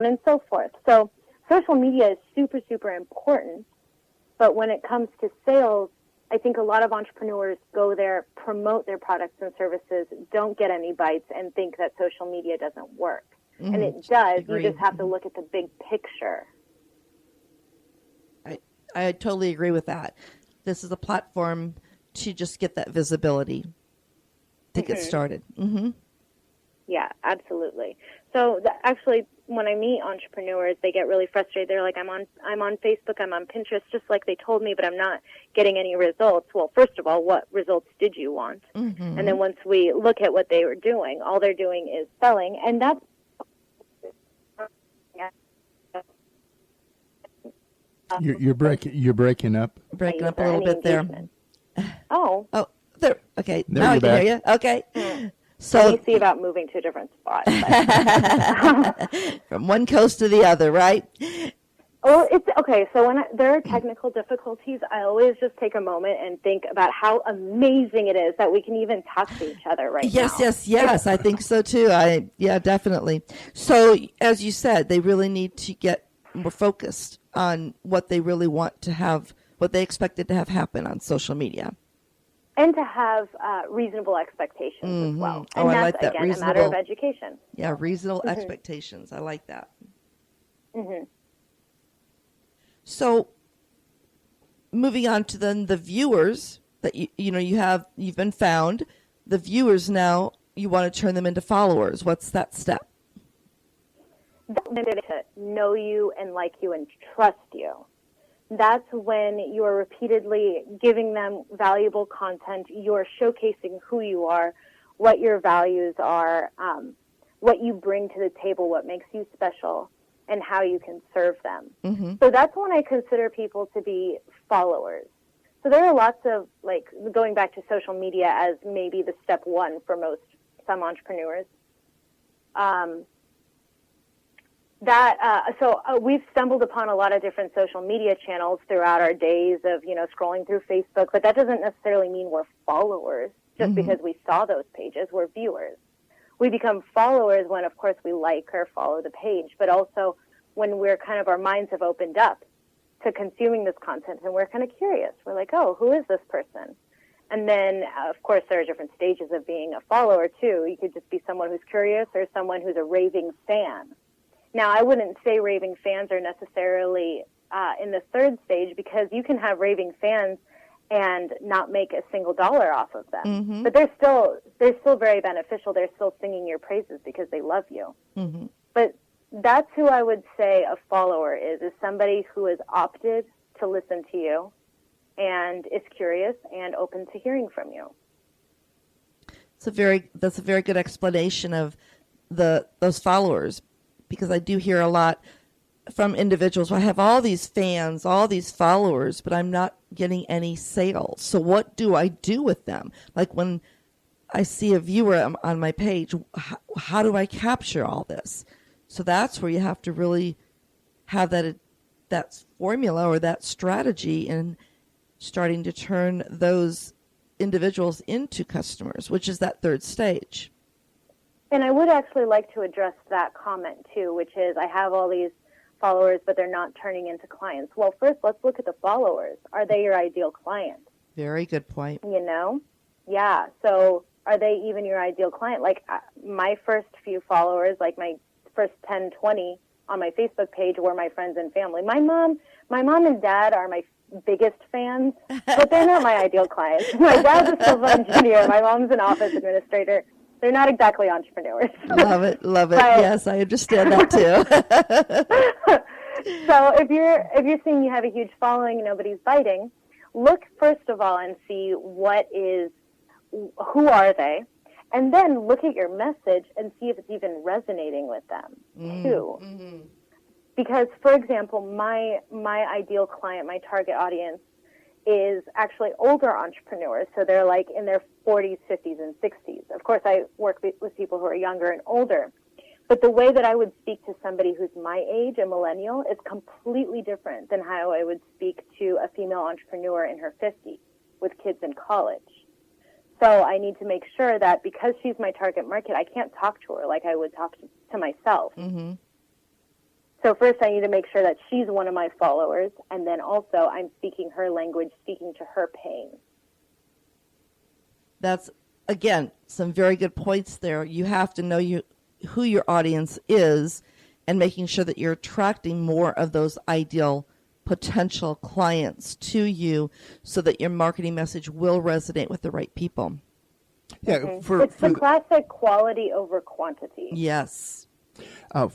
and so forth. So social media is super, super important. But when it comes to sales, I think a lot of entrepreneurs go there, promote their products and services, don't get any bites, and think that social media doesn't work. Mm-hmm. And it does. Agree. You just have to look at the big picture. I totally agree with that. This is a platform to just get that visibility to get started. Mm-hmm. Yeah, absolutely. So actually, when I meet entrepreneurs, they get really frustrated. They're like, I'm on Facebook, I'm on Pinterest, just like they told me, but I'm not getting any results. Well, first of all, what results did you want? Mm-hmm. And then once we look at what they were doing, all they're doing is selling, and that's You're breaking up. Breaking up a little bit there. Oh, there. Okay, there now I can back. hear you. Okay. So let me see about moving to a different spot. From one coast to the other, right? Well, it's okay. So when there are technical difficulties, I always just take a moment and think about how amazing it is that we can even talk to each other right now. Yes. I think so too. Definitely. So as you said, they really need to get more focused on what they really want to have, what they expected to have happen on social media. And to have reasonable expectations as well. And I that's, like that. Again, reasonable, a matter of education. Yeah, reasonable expectations. I like that. Mm-hmm. So moving on to then the viewers that you've been found. The viewers now, you want to turn them into followers. What's that step? To know you and like you and trust you. That's when you're repeatedly giving them valuable content. You're showcasing who you are, what your values are, what you bring to the table, what makes you special, and how you can serve them. Mm-hmm. So that's when I consider people to be followers. So there are lots of, going back to social media as maybe the step one for some entrepreneurs. We've stumbled upon a lot of different social media channels throughout our days of, scrolling through Facebook, but that doesn't necessarily mean we're followers just because we saw those pages. We're viewers. We become followers when, of course, we like or follow the page, but also when our minds have opened up to consuming this content and we're kind of curious. We're like, oh, who is this person? And then, of course, there are different stages of being a follower, too. You could just be someone who's curious or someone who's a raving fan. Now, I wouldn't say raving fans are necessarily in the third stage because you can have raving fans and not make a single dollar off of them. Mm-hmm. But they're still very beneficial. They're still singing your praises because they love you. Mm-hmm. But that's who I would say a follower is somebody who has opted to listen to you and is curious and open to hearing from you. That's a very good explanation of those followers. Because I do hear a lot from individuals. I have all these fans, all these followers, but I'm not getting any sales. So what do I do with them? Like when I see a viewer on my page, how do I capture all this? So that's where you have to really have that formula or that strategy in starting to turn those individuals into customers, which is that third stage. And I would actually like to address that comment, too, which is I have all these followers, but they're not turning into clients. Well, first, let's look at the followers. Are they your ideal client? Very good point. Yeah. So are they even your ideal client? Like my first few followers, like my first 10, 20 on my Facebook page were my friends and family. My mom and dad are my biggest fans, but they're not my ideal clients. My dad's a civil engineer. My mom's an office administrator. They're not exactly entrepreneurs. Love it. But, yes, I understand that too. So if you're seeing you have a huge following and nobody's biting, look first of all and see who are they, and then look at your message and see if it's even resonating with them too. Mm-hmm. Because, for example, my ideal client, my target audience, is actually older entrepreneurs. So they're like in their 40s, 50s, and 60s. Of course, I work with people who are younger and older. But the way that I would speak to somebody who's my age, a millennial, is completely different than how I would speak to a female entrepreneur in her 50s with kids in college. So I need to make sure that because she's my target market, I can't talk to her like I would talk to myself. Mm-hmm. So first I need to make sure that she's one of my followers, and then also I'm speaking her language, speaking to her pain. That's, again, some very good points there. You have to know who your audience is and making sure that you're attracting more of those ideal potential clients to you so that your marketing message will resonate with the right people. Yeah, mm-hmm. It's the classic quality over quantity. Yes.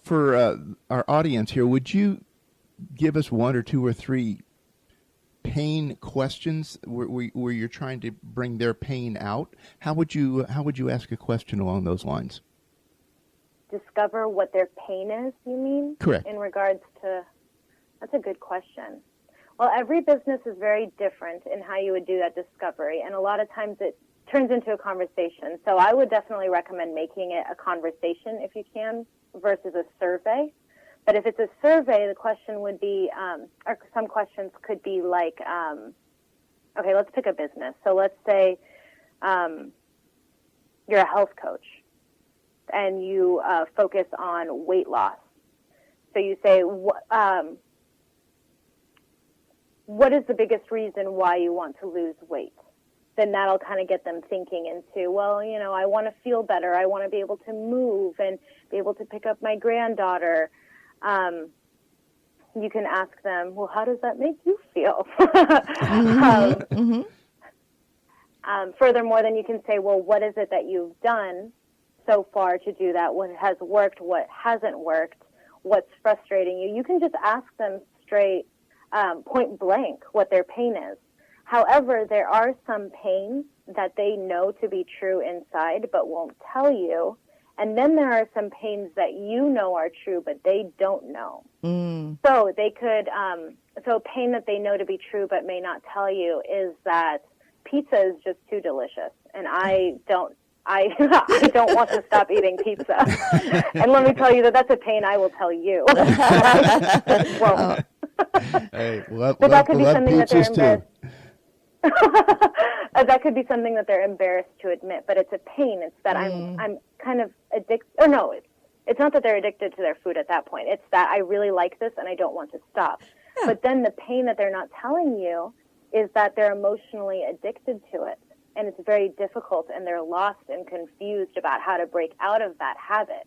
For our audience here, would you give us one or two or three pain questions where you're trying to bring their pain out? How would you ask a question along those lines? Discover what their pain is, you mean? Correct. In regards to, that's a good question. Well, every business is very different in how you would do that discovery, and a lot of times it turns into a conversation. So I would definitely recommend making it a conversation if you can versus a survey. But if it's a survey, the question would be, or some questions could be like, okay, let's pick a business. So let's say you're a health coach and you focus on weight loss. So you say, what is the biggest reason why you want to lose weight? Then that'll kind of get them thinking into, well, you know, I want to feel better. I want to be able to move and be able to pick up my granddaughter. You can ask them, well, how does that make you feel? Furthermore, then you can say, well, what is it that you've done so far to do that? What has worked? What hasn't worked? What's frustrating you? You can just ask them straight, point blank, what their pain is. However, there are some pains that they know to be true inside but won't tell you. And then there are some pains that you know are true but they don't know. So they could, so pain that they know to be true but may not tell you is that pizza is just too delicious. And I don't want to stop eating pizza. And let me tell you that's a pain I will tell you. Well, hey, but that could be something that they're embarrassed. That could be something that they're embarrassed to admit, but it's a pain. It's that I'm kind of addicted. Or no, it's not that they're addicted to their food at that point. It's that I really like this and I don't want to stop. Yeah. But then the pain that they're not telling you is that they're emotionally addicted to it, and it's very difficult, and they're lost and confused about how to break out of that habit.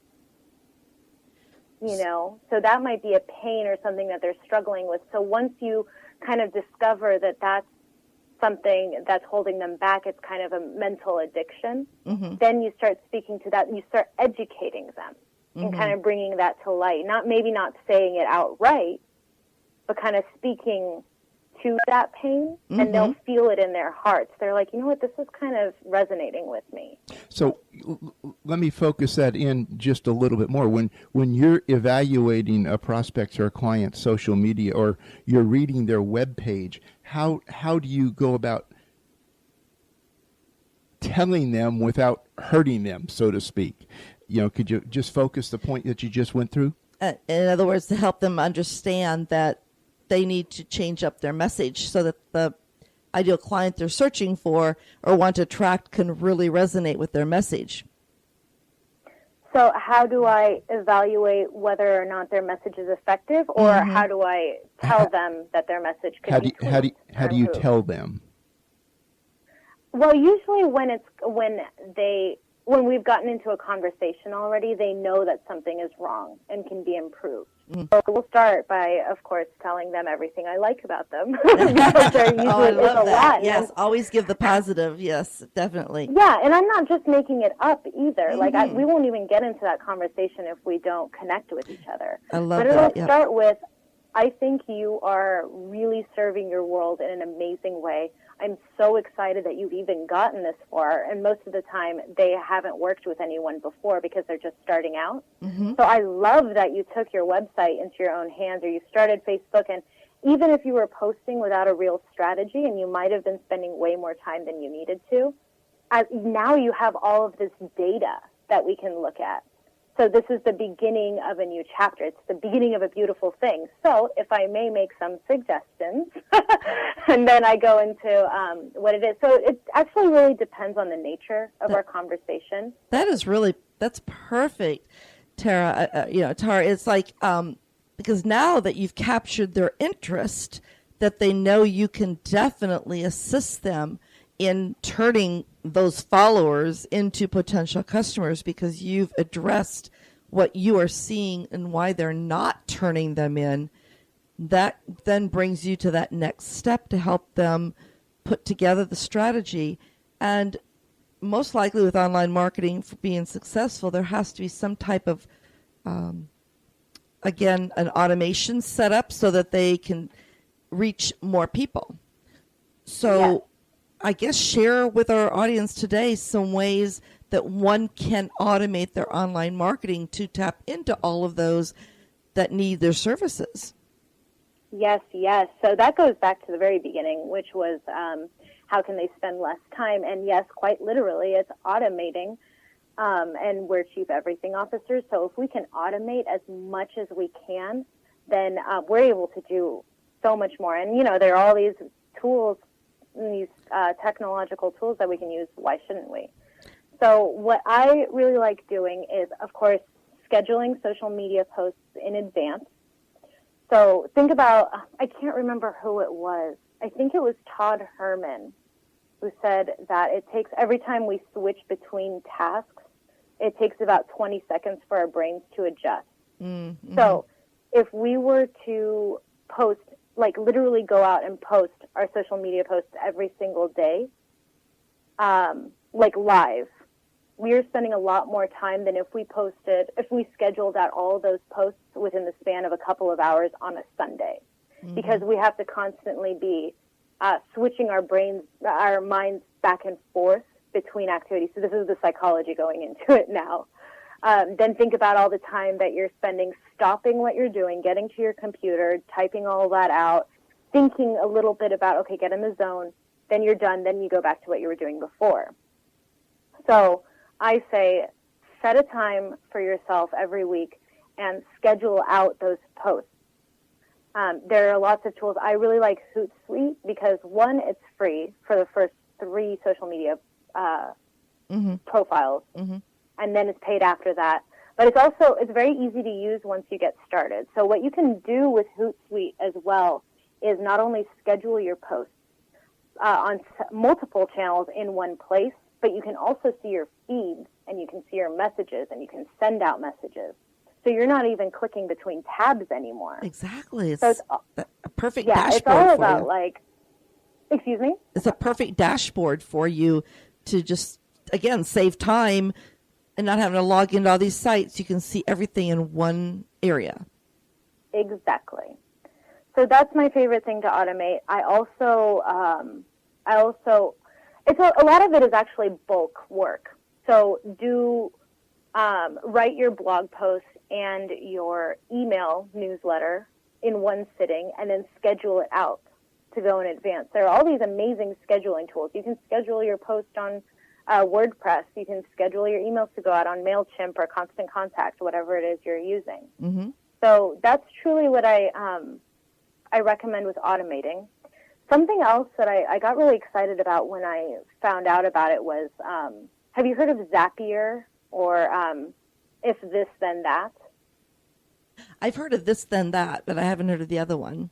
You know, so that might be a pain or something that they're struggling with. So once you kind of discover that that's something that's holding them back, it's kind of a mental addiction, then you start speaking to that, and you start educating them and kind of bringing that to light. Not saying it outright, but kind of speaking to that pain, and they'll feel it in their hearts. They're like, you know what, this is kind of resonating with me. So let me focus that in just a little bit more. When you're evaluating a prospect's or a client's social media, or you're reading their web page, how do you go about telling them without hurting them, so to speak? You know, could you just focus the point that you just went through? In other words, to help them understand that they need to change up their message so that the ideal client they're searching for or want to attract can really resonate with their message. So how do I evaluate whether or not their message is effective, or how do I tell them that their message could be tweaked? How do you tell them? Well, usually when we've gotten into a conversation already, they know that something is wrong and can be improved. So we'll start by, of course, telling them everything I like about them. Because there usually I love is a that. lot. Yes, always give the positive. Yes, definitely. Yeah, and I'm not just making it up either. Like we won't even get into that conversation if we don't connect with each other. I love but that. it'll start with, I think you are really serving your world in an amazing way. I'm so excited that you've even gotten this far. And most of the time, they haven't worked with anyone before because they're just starting out. So I love that you took your website into your own hands, or you started Facebook. And even if you were posting without a real strategy, and you might have been spending way more time than you needed to, now you have all of this data that we can look at. So this is the beginning of a new chapter. It's the beginning of a beautiful thing. So if I may make some suggestions, and then I go into what it is. So it actually really depends on the nature of our conversation. That's perfect, Tara. Tara, it's like because now that you've captured their interest, that they know you can definitely assist them in turning those followers into potential customers because you've addressed what you are seeing and why they're not turning them in. That then brings you to that next step to help them put together the strategy. And most likely with online marketing, for being successful, there has to be some type of, again, an automation set up so that they can reach more people. So Yes. I guess share with our audience today some ways that one can automate their online marketing to tap into all of those that need their services. Yes, yes. So that goes back to the very beginning, which was how can they spend less time? And yes, quite literally, it's automating. And we're chief everything officers. So if we can automate as much as we can, then we're able to do so much more. And, there are all these tools, these technological tools that we can use. Why shouldn't we? So what I really like doing is, of course, scheduling social media posts in advance. So think about, I can't remember who it was. I think it was Todd Herman who said that it takes, every time we switch between tasks, it takes about 20 seconds for our brains to adjust. Mm-hmm. So if we were to post, like literally go out and post our social media posts every single day, like live, we are spending a lot more time than if we scheduled out all of those posts within the span of a couple of hours on a Sunday. Mm-hmm. Because we have to constantly be switching our minds back and forth between activities. So this is the psychology going into it now. Then think about all the time that you're spending stopping what you're doing, getting to your computer, typing all that out, thinking a little bit about, okay, get in the zone, then you're done, then you go back to what you were doing before. So I say set a time for yourself every week and schedule out those posts. There are lots of tools. I really like Hootsuite because, one, it's free for the first 3 social media profiles, and then it's paid after that. But it's very easy to use once you get started. So what you can do with Hootsuite as well is not only schedule your posts on multiple channels in one place, but you can also see your feeds and you can see your messages and you can send out messages. So you're not even clicking between tabs anymore. Exactly. It's a perfect yeah, dashboard it's all for about you. Excuse me? It's a perfect dashboard for you to just, again, save time and not having to log into all these sites. You can see everything in one area. Exactly. So that's my favorite thing to automate. I also, it's a lot of it is actually bulk work. So write your blog post and your email newsletter in one sitting and then schedule it out to go in advance. There are all these amazing scheduling tools. You can schedule your post on WordPress. You can schedule your emails to go out on MailChimp or Constant Contact, whatever it is you're using. Mm-hmm. So that's truly what I recommend with automating. Something else that I got really excited about when I found out about it was, have you heard of Zapier or If This Then That? I've heard of This Then That, but I haven't heard of the other one.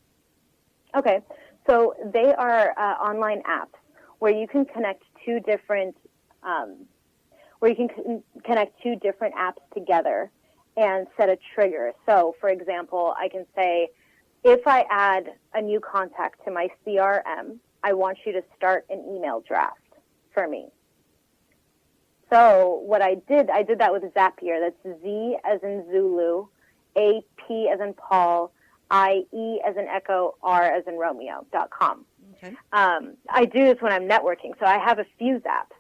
Okay. So they are online apps where you can connect two different apps together and set a trigger. So, for example, I can say, if I add a new contact to my CRM, I want you to start an email draft for me. So what I did that with Zapier. That's Z as in Zulu, A P as in Paul, I E as in Echo, R as in Romeo.com. Okay. I do this when I'm networking, so I have a few zaps.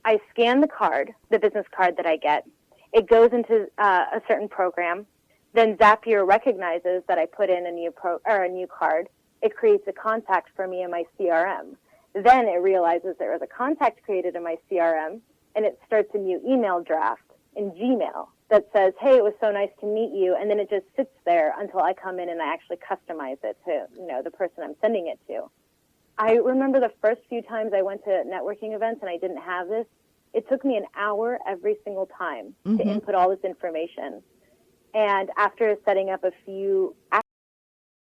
I scan the business card that I get. It goes into a certain program. Then Zapier recognizes that I put in a new card. It creates a contact for me in my CRM. Then it realizes there was a contact created in my CRM, and it starts a new email draft in Gmail that says, hey, it was so nice to meet you, and then it just sits there until I come in and I actually customize it to the person I'm sending it to. I remember the first few times I went to networking events and I didn't have this. It took me an hour every single time to input all this information. And after setting up a few